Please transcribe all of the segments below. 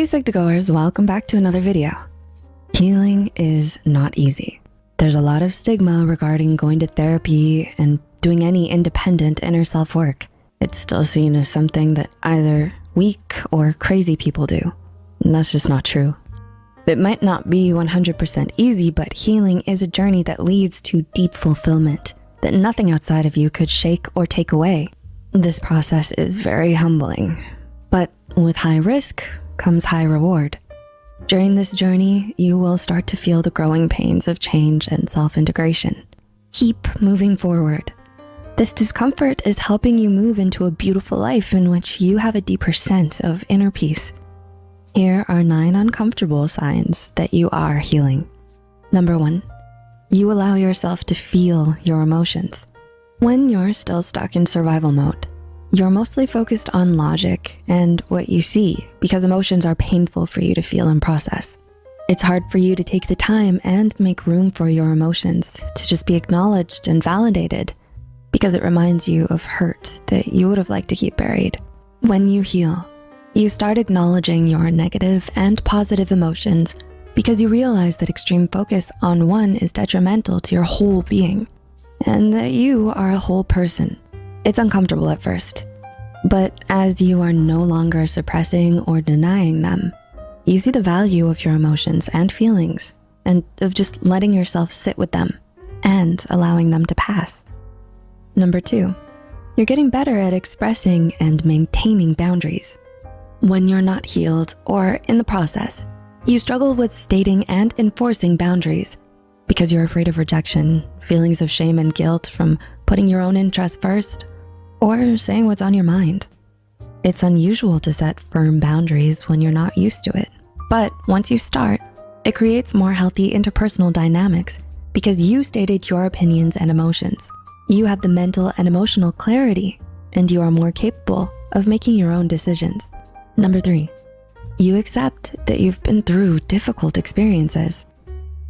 Psych2Goers, welcome back to another video. Healing is not easy. There's a lot of stigma regarding going to therapy and doing any independent inner self work. It's still seen as something that either weak or crazy people do. And that's just not true. It might not be 100% easy, but healing is a journey that leads to deep fulfillment that nothing outside of you could shake or take away. This process is very humbling, but with high risk comes high reward. During this journey, you will start to feel the growing pains of change and self-integration. Keep moving forward. This discomfort is helping you move into a beautiful life in which you have a deeper sense of inner peace. Here are 9 uncomfortable signs that you are healing. Number 1, you allow yourself to feel your emotions. When you're still stuck in survival mode, you're mostly focused on logic and what you see because emotions are painful for you to feel and process. It's hard for you to take the time and make room for your emotions to just be acknowledged and validated because it reminds you of hurt that you would have liked to keep buried. When you heal, you start acknowledging your negative and positive emotions because you realize that extreme focus on one is detrimental to your whole being and that you are a whole person. It's uncomfortable at first, but as you are no longer suppressing or denying them, you see the value of your emotions and feelings and of just letting yourself sit with them and allowing them to pass. Number 2, you're getting better at expressing and maintaining boundaries. When you're not healed or in the process, you struggle with stating and enforcing boundaries because you're afraid of rejection, feelings of shame and guilt from putting your own interests first, or saying what's on your mind. It's unusual to set firm boundaries when you're not used to it. But once you start, it creates more healthy interpersonal dynamics because you stated your opinions and emotions. You have the mental and emotional clarity, and you are more capable of making your own decisions. Number 3, you accept that you've been through difficult experiences.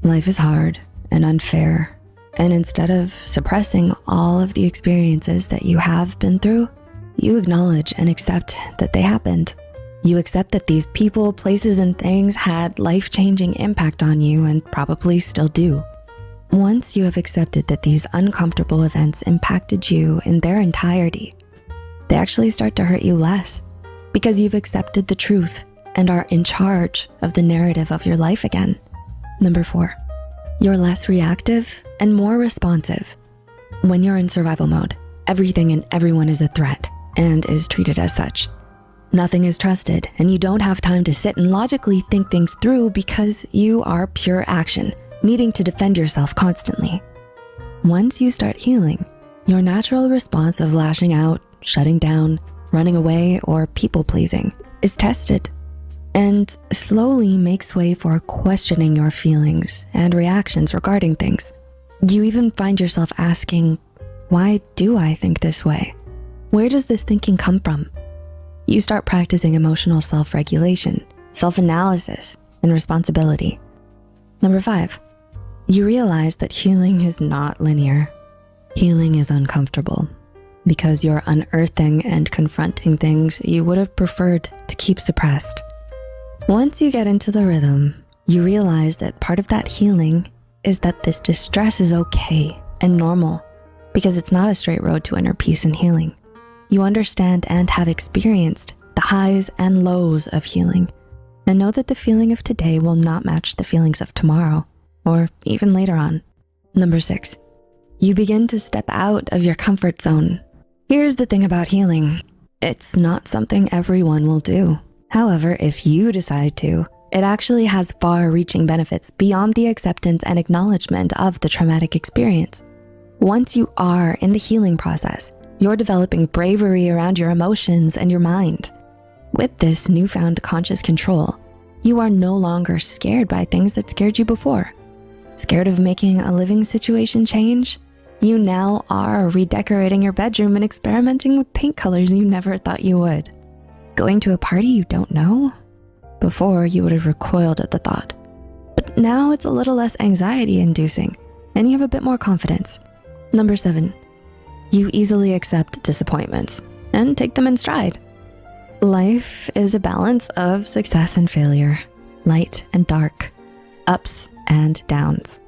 Life is hard and unfair. And instead of suppressing all of the experiences that you have been through, you acknowledge and accept that they happened. You accept that these people, places, and things had life-changing impact on you and probably still do. Once you have accepted that these uncomfortable events impacted you in their entirety, they actually start to hurt you less because you've accepted the truth and are in charge of the narrative of your life again. Number 4, you're less reactive and more responsive. When you're in survival mode, everything and everyone is a threat and is treated as such. Nothing is trusted and you don't have time to sit and logically think things through because you are pure action, needing to defend yourself constantly. Once you start healing, your natural response of lashing out, shutting down, running away, or people-pleasing is tested and slowly makes way for questioning your feelings and reactions regarding things. You even find yourself asking, why do I think this way? Where does this thinking come from? You start practicing emotional self-regulation, self-analysis, and responsibility. Number 5, you realize that healing is not linear. Healing is uncomfortable because you're unearthing and confronting things you would have preferred to keep suppressed. Once you get into the rhythm, you realize that part of that healing is that this distress is okay and normal because it's not a straight road to inner peace and healing. You understand and have experienced the highs and lows of healing and know that the feeling of today will not match the feelings of tomorrow or even later on. Number 6, you begin to step out of your comfort zone. Here's the thing about healing. It's not something everyone will do. However, if you decide to, it actually has far-reaching benefits beyond the acceptance and acknowledgement of the traumatic experience. Once you are in the healing process, you're developing bravery around your emotions and your mind. With this newfound conscious control, you are no longer scared by things that scared you before. Scared of making a living situation change? You now are redecorating your bedroom and experimenting with paint colors you never thought you would. Going to a party you don't know? Before, you would have recoiled at the thought. But now it's a little less anxiety-inducing, and you have a bit more confidence. Number 7, you easily accept disappointments and take them in stride. Life is a balance of success and failure, light and dark, ups and downs.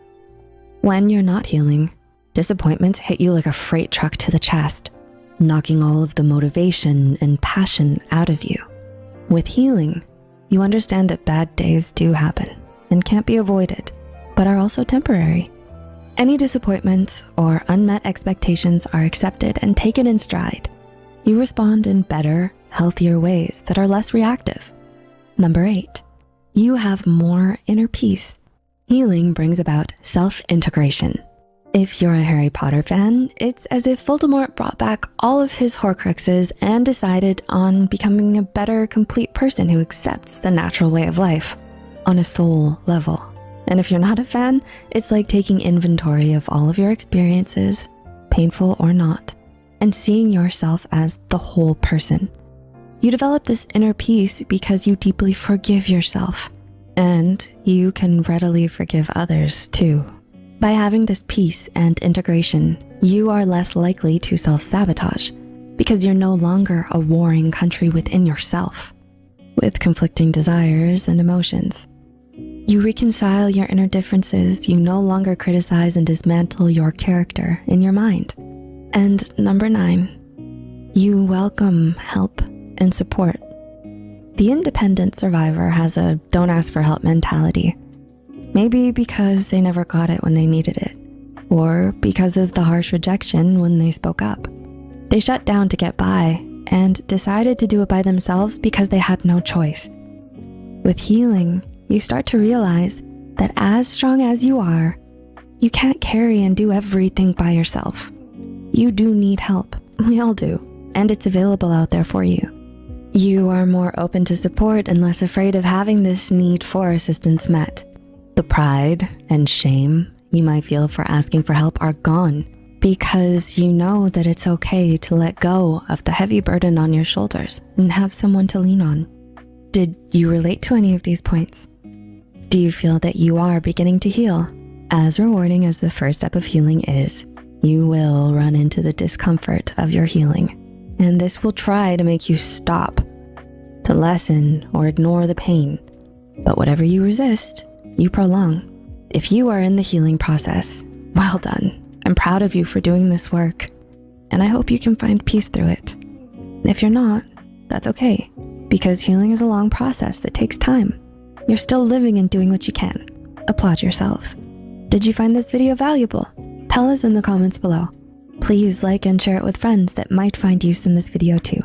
When you're not healing, disappointments hit you like a freight truck to the chest, knocking all of the motivation and passion out of you. With healing, you understand that bad days do happen and can't be avoided, but are also temporary. Any disappointments or unmet expectations are accepted and taken in stride. You respond in better, healthier ways that are less reactive. Number 8, you have more inner peace. Healing brings about self-integration. If you're a Harry Potter fan, it's as if Voldemort brought back all of his Horcruxes and decided on becoming a better, complete person who accepts the natural way of life on a soul level. And if you're not a fan, it's like taking inventory of all of your experiences, painful or not, and seeing yourself as the whole person. You develop this inner peace because you deeply forgive yourself, and you can readily forgive others too. By having this peace and integration, you are less likely to self-sabotage because you're no longer a warring country within yourself with conflicting desires and emotions. You reconcile your inner differences. You no longer criticize and dismantle your character in your mind. And number 9, you welcome help and support. The independent survivor has a don't ask for help mentality. Maybe because they never got it when they needed it, or because of the harsh rejection when they spoke up. They shut down to get by and decided to do it by themselves because they had no choice. With healing, you start to realize that as strong as you are, you can't carry and do everything by yourself. You do need help, we all do, and it's available out there for you. You are more open to support and less afraid of having this need for assistance met. The pride and shame you might feel for asking for help are gone because you know that it's okay to let go of the heavy burden on your shoulders and have someone to lean on. Did you relate to any of these points? Do you feel that you are beginning to heal? As rewarding as the first step of healing is, you will run into the discomfort of your healing, and this will try to make you stop, to lessen or ignore the pain. But whatever you resist, you prolong. If you are in the healing process, well done. I'm proud of you for doing this work, and I hope you can find peace through it. And if you're not, that's okay, because healing is a long process that takes time. You're still living and doing what you can. Applaud yourselves. Did you find this video valuable? Tell us in the comments below. Please like and share it with friends that might find use in this video too.